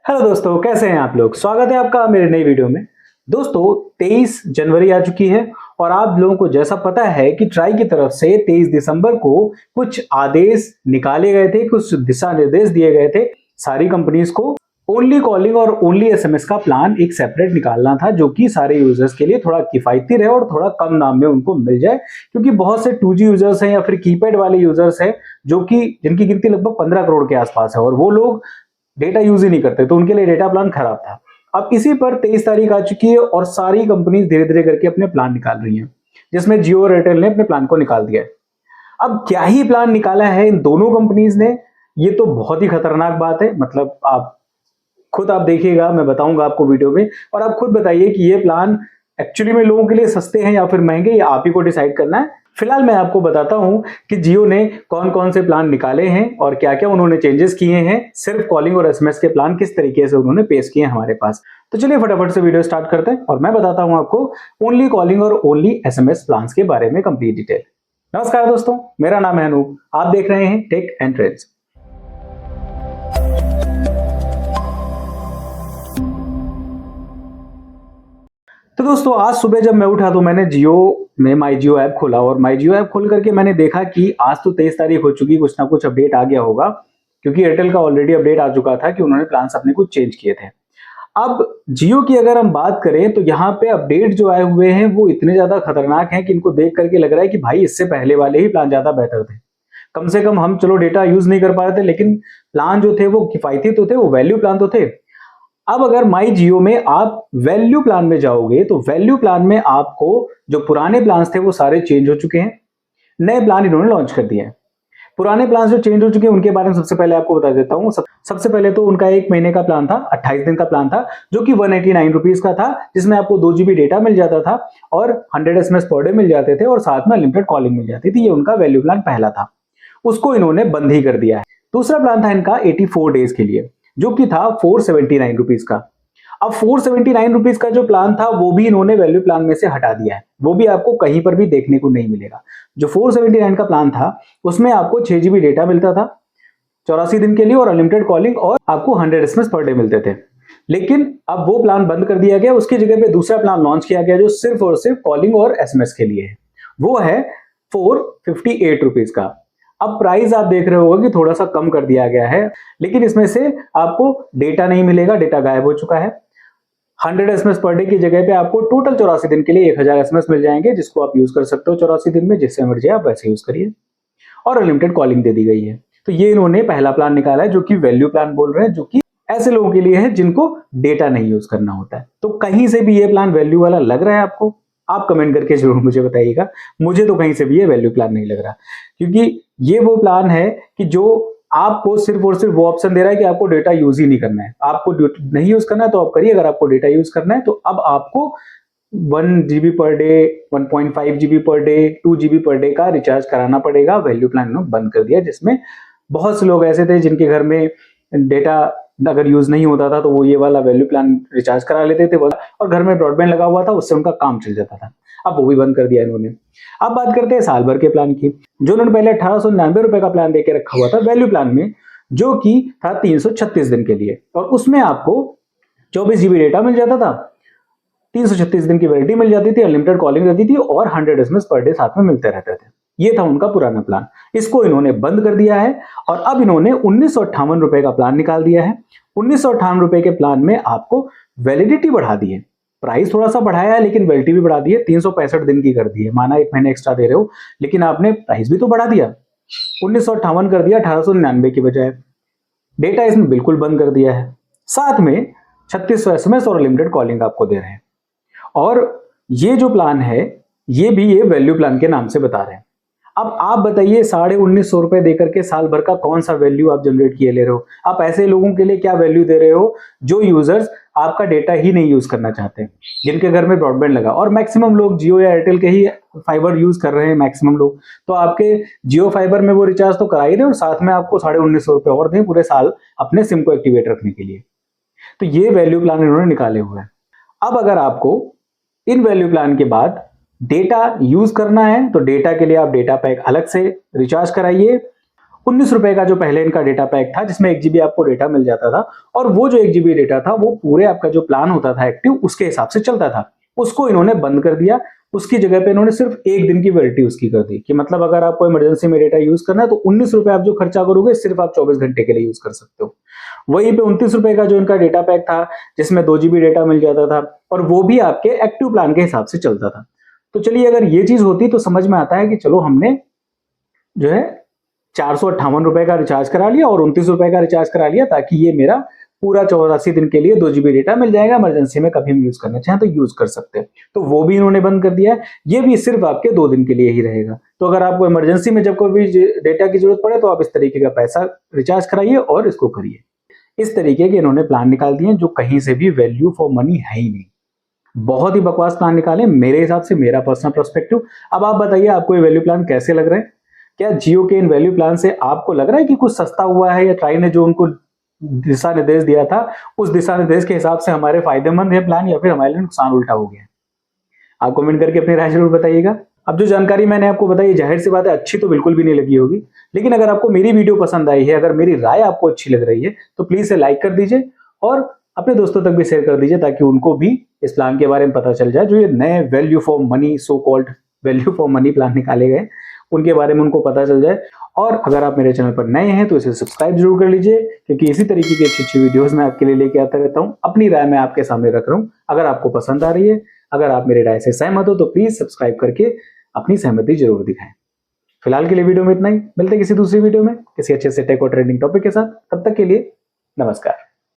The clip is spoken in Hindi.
हेलो दोस्तों, कैसे हैं आप लोग। स्वागत है आपका मेरे नई वीडियो में। दोस्तों 23 जनवरी आ चुकी है और आप लोगों को जैसा पता है कि ट्राई की तरफ से 23 दिसंबर को कुछ आदेश निकाले गए थे, कुछ दिशा निर्देश दिए गए थे सारी कंपनीज को। ओनली कॉलिंग और ओनली एसएमएस का प्लान एक सेपरेट निकालना था जो कि सारे यूजर्स के लिए थोड़ा किफायती रहे और थोड़ा कम दाम में उनको मिल जाए, क्योंकि बहुत से 2G यूजर्स हैं या फिर कीपैड वाले यूजर्स हैं जो कि जिनकी गिनती लगभग 15 करोड़ के आसपास है और वो लोग डेटा यूज ही नहीं करते, तो उनके लिए डेटा प्लान खराब था। अब इसी पर 23 तारीख आ चुकी है और सारी कंपनीज धीरे धीरे करके अपने प्लान निकाल रही हैं, जिसमें जियो और एयरटेल ने अपने प्लान को निकाल दिया है। अब क्या ही प्लान निकाला है इन दोनों कंपनीज ने, ये तो बहुत ही खतरनाक बात है। मतलब आप देखिएगा, मैं बताऊंगा आपको वीडियो में, और आप खुद बताइए कि ये प्लान एक्चुअली में लोगों के लिए सस्ते हैं या फिर महंगे, ये आप ही को डिसाइड करना है। फिलहाल मैं आपको बताता हूं कि जियो ने कौन कौन से प्लान निकाले हैं और क्या क्या उन्होंने चेंजेस किए हैं। सिर्फ कॉलिंग और एसएमएस के प्लान किस तरीके से उन्होंने पेश किए हैं हमारे पास। तो चलिए फटाफट से वीडियो स्टार्ट करते हैं और मैं बताता हूं आपको ओनली कॉलिंग और ओनली एसएमएस प्लान के बारे में कंप्लीट डिटेल। नमस्कार दोस्तों, मेरा नाम है अनूप, आप देख रहे हैं टेक एंड ट्रेंड्स। तो दोस्तों आज सुबह जब मैं उठा तो मैंने जियो में माई जियो ऐप खोला और माई जियो ऐप खोल करके मैंने देखा कि आज तो 23 तारीख हो चुकी, कुछ ना कुछ अपडेट आ गया होगा, क्योंकि एयरटेल का ऑलरेडी अपडेट आ चुका था कि उन्होंने प्लान्स अपने कुछ चेंज किए थे। अब जियो की अगर हम बात करें तो यहाँ पे अपडेट जो आए हुए हैं वो इतने ज्यादा खतरनाक हैं कि इनको देख करके लग रहा है कि भाई इससे पहले वाले ही प्लान ज्यादा बेहतर थे। कम से कम हम चलो डेटा यूज नहीं कर पा रहे थे, लेकिन प्लान जो थे वो किफायती तो थे, वो वैल्यू प्लान तो थे। अब अगर माई जियो में आप वैल्यू प्लान में जाओगे तो वैल्यू प्लान में आपको जो पुराने प्लान्स थे वो सारे चेंज हो चुके हैं, नए प्लान इन्होंने लॉन्च कर दिए हैं। पुराने प्लान जो चेंज हो चुके हैं उनके बारे में सबसे पहले आपको बता देता हूं। सबसे पहले तो उनका 1 महीने का प्लान था, 28 दिन का प्लान था, जो कि 189 रुपीज का था, जिसमें आपको 2 GB डेटा मिल जाता था और 100 SMS पर डे मिल जाते थे और साथ में अनलिमिटेड कॉलिंग मिल जाती थी। ये उनका वैल्यू प्लान पहला था, उसको इन्होंने बंद ही कर दिया है। दूसरा प्लान था इनका 84 डेज के लिए, जो कि था 479 रुपीज का। अब 479 रुपीज का जो प्लान था वो भी इन्होंने वैल्यू प्लान में से हटा दिया है, वो भी आपको कहीं पर भी देखने को नहीं मिलेगा। जो 479 का प्लान था उसमें आपको 6 GB डेटा मिलता था 84 दिन के लिए और अनलिमिटेड कॉलिंग और आपको 100 SMS पर डे मिलते थे। लेकिन अब वो प्लान बंद कर दिया गया, उसकी जगह पे दूसरा प्लान लॉन्च किया गया जो सिर्फ और सिर्फ कॉलिंग और एसएमएस के लिए है, वो है 458 रुपीज का। अब प्राइस आप देख रहे होगा कि थोड़ा सा कम कर दिया गया है, लेकिन इसमें से आपको डेटा नहीं मिलेगा, डेटा गायब हो चुका है। 100 SMS पर डे की जगह पे आपको टोटल 84 दिन के लिए 1000 SMS मिल जाएंगे, जिसको आप यूज कर सकते हो 84 दिन में, जिससे मर्जी आप वैसे यूज करिए, और अनलिमिटेड कॉलिंग दे दी गई है। तो ये इन्होंने पहला प्लान निकाला है जो कि वैल्यू प्लान बोल रहे हैं, जो कि ऐसे लोगों के लिए है जिनको डेटा नहीं यूज करना होता है। तो कहीं से भी ये प्लान वैल्यू वाला लग रहा है आपको? आप कमेंट करके जरूर मुझे बताइएगा। मुझे तो कहीं से भी ये वैल्यू प्लान नहीं लग रहा, क्योंकि ये वो प्लान है कि जो आपको सिर्फ और सिर्फ वो ऑप्शन दे रहा है कि आपको डेटा यूज ही नहीं करना है। आपको नहीं यूज करना है तो आप करिए, अगर आपको डेटा यूज करना है तो अब आपको 1 GB per day, 1.5 GB per day, 2 GB per day का रिचार्ज कराना पड़ेगा। वैल्यू प्लान इन्होंने बंद कर दिया, जिसमें बहुत से लोग ऐसे थे जिनके घर में डेटा अगर यूज नहीं होता था तो वो ये वाला वैल्यू प्लान रिचार्ज करा लेते थे और घर में ब्रॉडबैंड लगा हुआ था, उससे उनका काम चल जाता था। अब वो भी बंद कर दिया इन्होंने। अब बात करते हैं साल भर के प्लान की, जो उन्होंने पहले 1899 रुपए का प्लान देके रखा हुआ था वैल्यू प्लान में, जो कि था 336 दिन के लिए, और उसमें आपको 24 GB डेटा मिल जाता था, 336 दिन की वैलिडिटी मिल जाती थी, अनलिमिटेड कॉलिंग रहती थी और 100 SMS पर डे साथ में मिलते रहते थे। ये था उनका पुराना प्लान, इसको इन्होंने बंद कर दिया है और अब इन्होंने 1958 रुपए का प्लान निकाल दिया है। 1958 रुपए के प्लान में आपको वैलिडिटी बढ़ा दी है, प्राइस थोड़ा सा बढ़ाया है लेकिन वैलिडिटी भी बढ़ा दी है, 365 दिन की कर दी है। माना 1 महीने एक्स्ट्रा दे रहे हो, लेकिन आपने प्राइस भी तो बढ़ा दिया, 1958 कर दिया 1899 की बजाय। डेटा इसमें बिल्कुल बंद कर दिया है, साथ में 3600 SMS और अनलिमिटेड कॉलिंग आपको दे रहे हैं। और ये जो प्लान है ये भी ये वैल्यू प्लान के नाम से बता रहे हैं। अब आप बताइए 1950 रुपए देकर के साल भर का कौन सा वैल्यू आप जनरेट किए ले रहे हो? आप ऐसे लोगों के लिए क्या वैल्यू दे रहे हो जो यूजर्स आपका डेटा ही नहीं यूज करना चाहते हैं, जिनके घर में ब्रॉडबैंड लगा, और मैक्सिमम लोग जियो या एयरटेल के ही फाइबर यूज कर रहे हैं मैक्सिमम लोग, तो आपके जियो फाइबर में वो रिचार्ज तो करा ही रहे और साथ में आपको 1950 रुपए और दें पूरे साल अपने सिम को एक्टिवेट रखने के लिए। तो ये वैल्यू प्लान इन्होंने निकाले हुए हैं। अब अगर आपको इन वैल्यू प्लान के बाद डेटा यूज करना है तो डेटा के लिए आप डेटा पैक अलग से रिचार्ज कराइए, ₹19 का जो पहले इनका डेटा पैक था जिसमें 1 जीबी आपको डेटा मिल जाता था, और वो जो 1 जीबी डेटा था वो पूरे आपका जो प्लान होता था एक्टिव उसके हिसाब से चलता था, उसको इन्होंने बंद कर दिया। उसकी जगह पे इन्होंने सिर्फ 1 दिन की वैलिडिटी उसकी कर दी कि मतलब अगर आपको इमरजेंसी में डेटा यूज करना है तो ₹19 आप जो खर्चा करोगे सिर्फ आप 24 घंटे के लिए यूज कर सकते हो। वहीं पे ₹29 का जो इनका डेटा पैक था जिसमें 2 जीबी डेटा मिल जाता था, और वो भी आपके एक्टिव प्लान के हिसाब से चलता था। तो चलिए अगर ये चीज होती तो समझ में आता है कि चलो हमने जो है ₹458 का रिचार्ज करा लिया और ₹29 का रिचार्ज करा लिया, ताकि ये मेरा पूरा 84 दिन के लिए 2 जीबी डेटा मिल जाएगा, इमरजेंसी में कभी भी यूज करना चाहें तो यूज कर सकते हैं। तो वो भी इन्होंने बंद कर दिया है, ये भी सिर्फ आपके 2 दिन के लिए ही रहेगा। तो अगर आपको इमरजेंसी में जब कोई भी डेटा की जरूरत पड़े तो आप इस तरीके का पैसा रिचार्ज कराइए और इसको करिए। इस तरीके के इन्होंने प्लान निकाल दिए जो कहीं से भी वैल्यू फॉर मनी है ही नहीं। बहुत ही बकवास प्लान निकाले मेरे हिसाब से, मेरा पर्सनल पर्सपेक्टिव। अब आप बताइए आपको ये वैल्यू प्लान कैसे लग रहे हैं? क्या जियो के इन वैल्यू प्लान से आपको लग रहा है कि कुछ सस्ता हुआ है, या ट्राई ने जो उनको दिशा निर्देश दिया था उस दिशा निर्देश के हिसाब से हमारे फायदेमंद है प्लान, या फिर हमारे लिए नुकसान उल्टा हो गया? आप कमेंट करके अपनी राय जरूर बताइएगा। अब जो जानकारी मैंने आपको बताई जाहिर सी बात है अच्छी तो बिल्कुल भी नहीं लगी होगी, लेकिन अगर आपको मेरी वीडियो पसंद आई है, अगर मेरी राय आपको अच्छी लग रही है तो प्लीज इसे लाइक कर दीजिए और अपने दोस्तों तक भी शेयर कर दीजिए, ताकि उनको भी इस प्लान के बारे में पता चल जाए। जो ये नए value for money, so called value for money plan निकाले गए, उनके बारे में उनको पता चल जाए। और अगर आप मेरे चैनल पर नए हैं तो इसे सब्सक्राइब जरूर कर लीजिए, क्योंकि इसी तरीके की अच्छी अच्छी वीडियोस मैं आपके लिए लेके आता रहता हूँ। अपनी राय मैं आपके सामने रख रहा हूँ। अगर आपको पसंद आ रही है, अगर आप मेरी राय से सहमत हो तो प्लीज सब्सक्राइब करके अपनी सहमति जरूर दिखाएं। फिलहाल के लिए वीडियो में इतना ही, मिलते हैं किसी दूसरी वीडियो में किसी अच्छे से टेक और ट्रेंडिंग टॉपिक के साथ। तब तक के लिए नमस्कार।